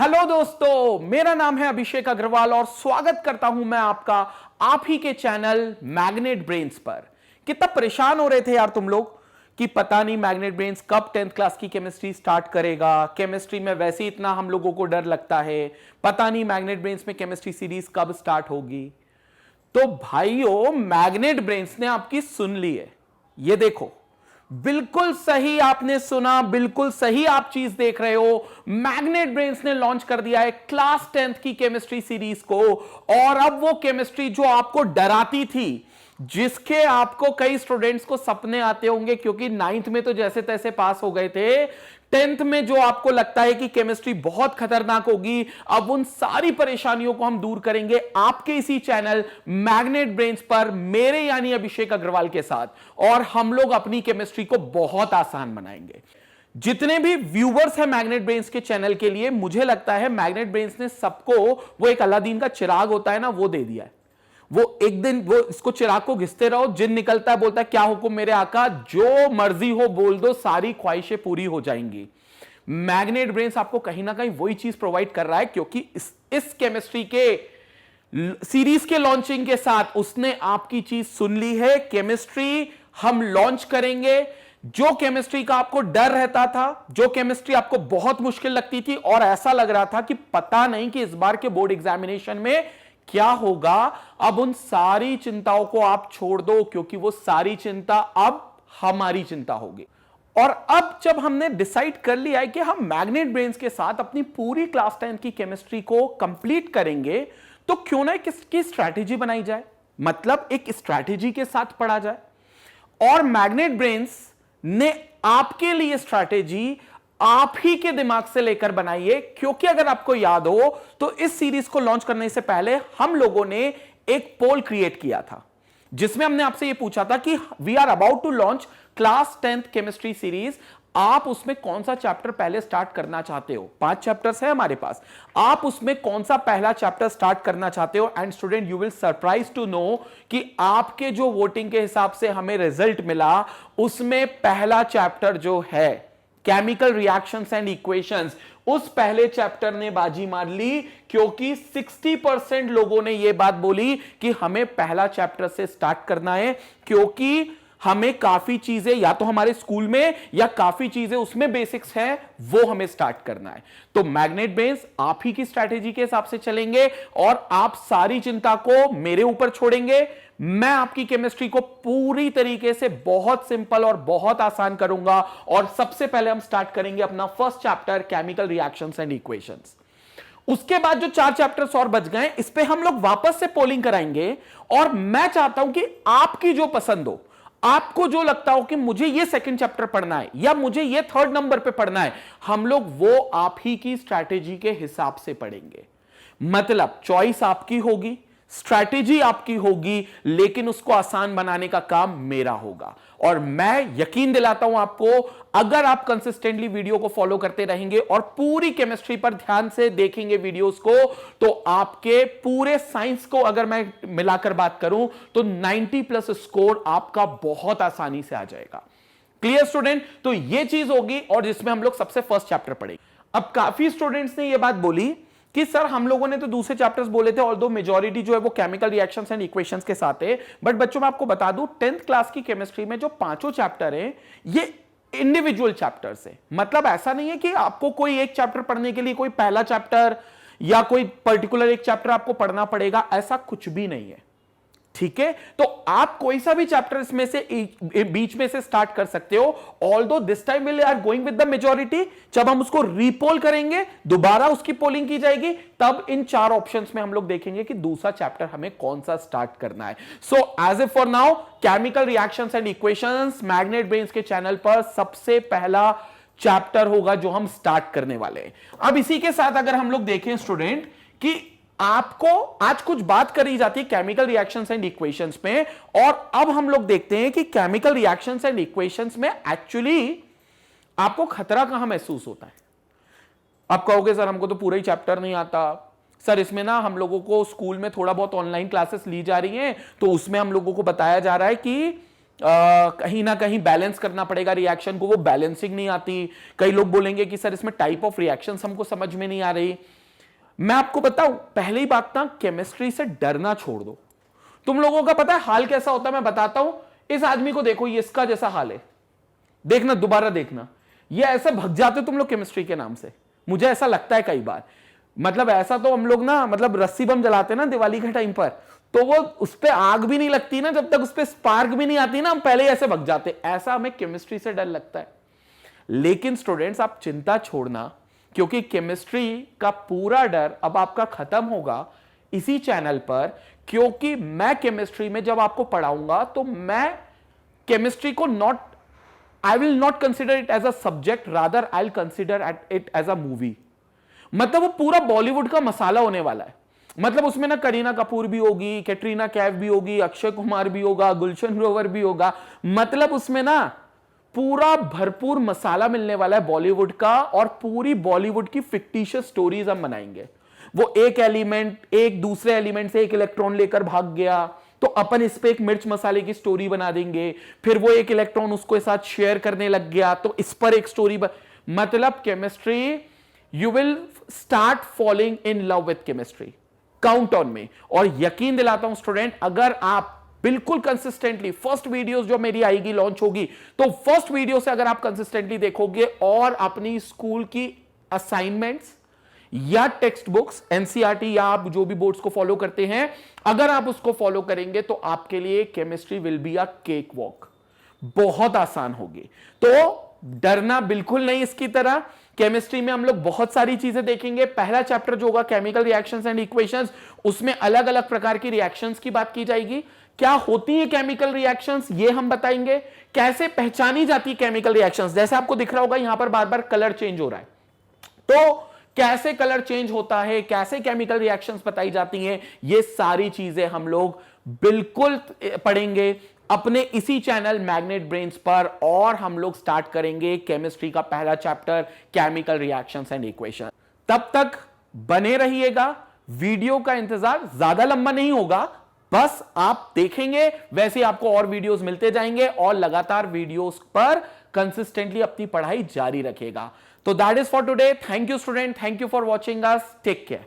Hello दोस्तों, मेरा नाम है अभिषेक अग्रवाल और स्वागत करता हूं मैं आपका आप ही के चैनल मैग्नेट ब्रेन्स पर। कितना परेशान हो रहे थे यार तुम लोग कि पता नहीं मैग्नेट ब्रेन्स कब 10th क्लास की केमिस्ट्री स्टार्ट करेगा। केमिस्ट्री में वैसे ही इतना हम लोगों को डर लगता है, पता नहीं मैग्नेट ब्रेन्स में केमिस्ट्री सीरीज कब स्टार्ट होगी। तो भाइयों, मैग्नेट ब्रेन्स ने आपकी सुन ली है। ये देखो, बिल्कुल सही आपने सुना, बिल्कुल सही आप चीज देख रहे हो। मैग्नेट ब्रेन्स ने लॉन्च कर दिया है क्लास 10th की केमिस्ट्री सीरीज को। और अब वो केमिस्ट्री जो आपको डराती थी, जिसके आपको कई स्टूडेंट्स को सपने आते होंगे, क्योंकि 9th में तो जैसे तैसे पास हो गए थे, 10th में जो आपको लगता है कि केमिस्ट्री बहुत खतरनाक होगी, अब उन सारी परेशानियों को हम दूर करेंगे आपके इसी चैनल मैग्नेट ब्रेन्स पर, मेरे यानी अभिषेक अग्रवाल के साथ। और हम लोग अपनी केमिस्ट्री को बहुत आसान बनाएंगे। जितने भी व्यूवर्स हैं मैग्नेट ब्रेन्स के चैनल के लिए, मुझे लगता है मैग्नेट ब्रेन्स ने सबको वो एक अलादीन का चिराग होता है ना, वो दे दिया है। वो एक दिन वो इसको चिराग को घिसते रहो, जिन निकलता है बोलता है क्या हुक्म मेरे आका, जो मर्जी हो बोल दो, सारी ख्वाहिशें पूरी हो जाएंगी। मैग्नेट ब्रेन्स आपको कहीं ना कहीं वही चीज प्रोवाइड कर रहा है, क्योंकि इस केमिस्ट्री के सीरीज के लॉन्चिंग के साथ उसने आपकी चीज सुन ली है। केमिस्ट्री हम लॉन्च करेंगे। जो केमिस्ट्री का आपको डर रहता था, जो केमिस्ट्री आपको बहुत मुश्किल लगती थी और ऐसा लग रहा था कि पता नहीं कि इस बार के बोर्ड एग्जामिनेशन में क्या होगा, अब उन सारी चिंताओं को आप छोड़ दो, क्योंकि वो सारी चिंता अब हमारी चिंता होगी। और अब जब हमने डिसाइड कर लिया है कि हम मैग्नेट ब्रेन्स के साथ अपनी पूरी क्लास 10 की केमिस्ट्री को कंप्लीट करेंगे, तो क्यों ना किसकी स्ट्रैटेजी बनाई जाए, मतलब एक स्ट्रैटेजी के साथ पढ़ा जाए। और मैग्नेट ब्रेन्स ने आपके लिए स्ट्रैटेजी आप ही के दिमाग से लेकर बनाइए, क्योंकि अगर आपको याद हो तो इस सीरीज को लॉन्च करने से पहले हम लोगों ने एक पोल क्रिएट किया था, जिसमें हमने आपसे यह पूछा था कि we are about to launch class 10th chemistry series, आप उसमें कौन सा चैप्टर पहले स्टार्ट करना चाहते हो। 5 चैप्टर्स है हमारे पास, आप उसमें कौन सा पहला चैप्टर स्टार्ट करना चाहते हो। And student, you will surprise to know कि आपके जो वोटिंग के हिसाब से हमें रिजल्ट मिला, उसमें पहला चैप्टर जो है केमिकल रिएक्शंस एंड इक्वेशंस, उस पहले चैप्टर ने बाजी मार ली, क्योंकि 60% लोगों ने यह बात बोली कि हमें पहला चैप्टर से स्टार्ट करना है, क्योंकि हमें काफी चीजें या तो हमारे स्कूल में या काफी चीजें उसमें बेसिक्स है, वो हमें स्टार्ट करना है। तो मैग्नेट ब्रेन्स आप ही की स्ट्रैटेजी के हिसाब से चलेंगे और आप सारी चिंता को मेरे ऊपर छोड़ेंगे। मैं आपकी केमिस्ट्री को पूरी तरीके से बहुत सिंपल और बहुत आसान करूंगा। और सबसे पहले हम स्टार्ट करेंगे अपना first chapter chemical reactions and equations. उसके बाद जो 4 चैप्टर्स और बच गए, इस पे हम लोग वापस से पोलिंग कराएंगे। और मैं चाहता हूं कि आपकी जो पसंद हो, आपको जो लगता हो कि मुझे ये सेकंड चैप्टर पढ़ना है या मुझे ये 3rd नंबर पे पढ़ना है, हम लोग वो आप ही की स्ट्रैटेजी के हिसाब से पढ़ेंगे। मतलब चॉइस आपकी होगी, स्ट्रैटेजी आपकी होगी, लेकिन उसको आसान बनाने का काम मेरा होगा। और मैं यकीन दिलाता हूं आपको, अगर आप कंसिस्टेंटली वीडियो को फॉलो करते रहेंगे और पूरी केमिस्ट्री पर ध्यान से देखेंगे वीडियोस को, तो आपके पूरे साइंस को अगर मैं मिलाकर बात करूं तो 90+ स्कोर आपका बहुत आसानी से आ जाएगा। Clear student? तो यह चीज होगी और जिसमें हम लोग सबसे फर्स्ट चैप्टर पढ़ेंगे। अब काफी स्टूडेंट्स ने यह बात बोली कि सर हम लोगों ने तो दूसरे चैप्टर्स बोले थे, ऑल्दो मेजॉरिटी जो है वो केमिकल रिएक्शंस एंड इक्वेशंस के साथ है। बट बच्चों, मैं आपको बता दूं, 10th क्लास की केमिस्ट्री में जो 5 चैप्टर हैं, ये इंडिविजुअल चैप्टर्स है। मतलब ऐसा नहीं है कि आपको कोई एक चैप्टर पढ़ने के लिए कोई पहला चैप्टर या कोई पर्टिकुलर एक चैप्टर आपको पढ़ना पड़ेगा, ऐसा कुछ भी नहीं है। ठीक है, तो आप कोई सा भी चैप्टर इसमें से बीच में से स्टार्ट कर सकते हो। Although this time we are going with the majority. जब हम उसको रीपोल करेंगे, दोबारा उसकी पोलिंग की जाएगी, तब इन 4 ऑप्शंस में हम लोग देखेंगे कि दूसरा चैप्टर हमें कौन सा स्टार्ट करना है। So as a for now, chemical reactions and equations magnet brains के चैनल पर सबसे पहला चैप्टर होगा जो हम स्टार्ट करने वाले हैं। अब इसी के साथ अगर हम लोग देखें स्टूडेंट कि आपको आज कुछ बात करी जाती है केमिकल रिएक्शंस एंड इक्वेशंस में, और अब हम लोग देखते हैं कि केमिकल रिएक्शंस एंड इक्वेशंस में एक्चुअली आपको खतरा कहां महसूस होता है। आप कहोगे सर हमको तो पूरा ही चैप्टर नहीं आता, सर इसमें ना हम लोगों को स्कूल में थोड़ा बहुत ऑनलाइन क्लासेस ली जा रही हैं, तो उसमें हम लोगों को बताया जा रहा है कि कहीं ना कहीं बैलेंस करना पड़ेगा रिएक्शन को, वो बैलेंसिंग नहीं आती। कई लोग बोलेंगे कि सर इसमें टाइप ऑफ रिएक्शंस हमको समझ में नहीं आ रही। मैं आपको बताऊं, पहली बात ना, केमिस्ट्री से डरना छोड़ दो। तुम लोगों का पता है हाल कैसा होता है, मैं बताता हूं। इस आदमी को देखो, ये इसका जैसा हाल है, देखना दोबारा देखना, ये ऐसे भग जाते तुम लोग केमिस्ट्री के नाम से। मुझे ऐसा लगता है कई बार, मतलब ऐसा तो हम लोग ना, मतलब रस्सी बम जलाते ना दिवाली के टाइम पर, तो वो उस पर आग भी नहीं लगती ना, जब तक उस पर स्पार्क भी नहीं आती ना, हम पहले ऐसे भग जाते। ऐसा हमें केमिस्ट्री से डर लगता है। लेकिन स्टूडेंट्स, आप चिंता छोड़ना, क्योंकि केमिस्ट्री का पूरा डर अब आपका खत्म होगा इसी चैनल पर। क्योंकि मैं केमिस्ट्री में जब आपको पढ़ाऊंगा तो मैं केमिस्ट्री को I will not consider it as a subject, rather I'll consider it as a movie। मतलब वो पूरा बॉलीवुड का मसाला होने वाला है। मतलब उसमें ना करीना कपूर भी होगी, कैटरीना कैफ भी होगी, अक्षय कुमार भी होगा, गुलशन ग्रोवर भी होगा। मतलब उसमें ना पूरा भरपूर मसाला मिलने वाला है बॉलीवुड का, और पूरी बॉलीवुड की फिक्टिशियस स्टोरीज हम बनाएंगे। वो एक एलिमेंट एक दूसरे एलिमेंट से एक इलेक्ट्रॉन लेकर भाग गया, तो अपन इस पे एक मिर्च मसाले की स्टोरी बना देंगे। फिर वो एक इलेक्ट्रॉन उसको साथ शेयर करने लग गया, तो इस पर एक स्टोरी मतलब chemistry, you will start falling in love with chemistry, count on me. और यकीन दिलाता हूं स्टूडेंट, अगर आप बिल्कुल कंसिस्टेंटली, फर्स्ट वीडियोस जो मेरी आएगी, लॉन्च होगी, तो फर्स्ट वीडियो से अगर आप कंसिस्टेंटली देखोगे और अपनी स्कूल की असाइनमेंट्स या टेक्स्ट बुक्स, एनसीईआरटी या आप जो भी बोर्ड्स को फॉलो करते हैं, अगर आप उसको फॉलो करेंगे तो आपके लिए chemistry will be a cake walk, बहुत आसान होगी। तो डरना बिल्कुल नहीं इसकी तरह। केमिस्ट्री में हम लोग बहुत सारी चीजें देखेंगे। पहला चैप्टर जो होगा केमिकल रिएक्शंस एंड इक्वेशंस, उसमें अलग अलग प्रकार की रिएक्शंस की बात की जाएगी। क्या होती है केमिकल रिएक्शंस, ये हम बताएंगे। कैसे पहचानी जाती है केमिकल रिएक्शंस, जैसे आपको दिख रहा होगा यहां पर बार बार कलर चेंज हो रहा है, तो कैसे कलर चेंज होता है, कैसे केमिकल रिएक्शंस बताई जाती हैं, ये सारी चीजें हम लोग बिल्कुल पढ़ेंगे अपने इसी चैनल मैग्नेट ब्रेन्स पर। और हम लोग स्टार्ट करेंगे केमिस्ट्री का पहला chapter, chemical reactions and equation. तब तक बने रहिएगा, वीडियो का इंतजार ज्यादा लंबा नहीं होगा, बस आप देखेंगे, वैसे आपको और वीडियोस मिलते जाएंगे, और लगातार वीडियोस पर कंसिस्टेंटली अपनी पढ़ाई जारी रखेगा। तो that is for today. Thank you student, thank you for watching us, take care.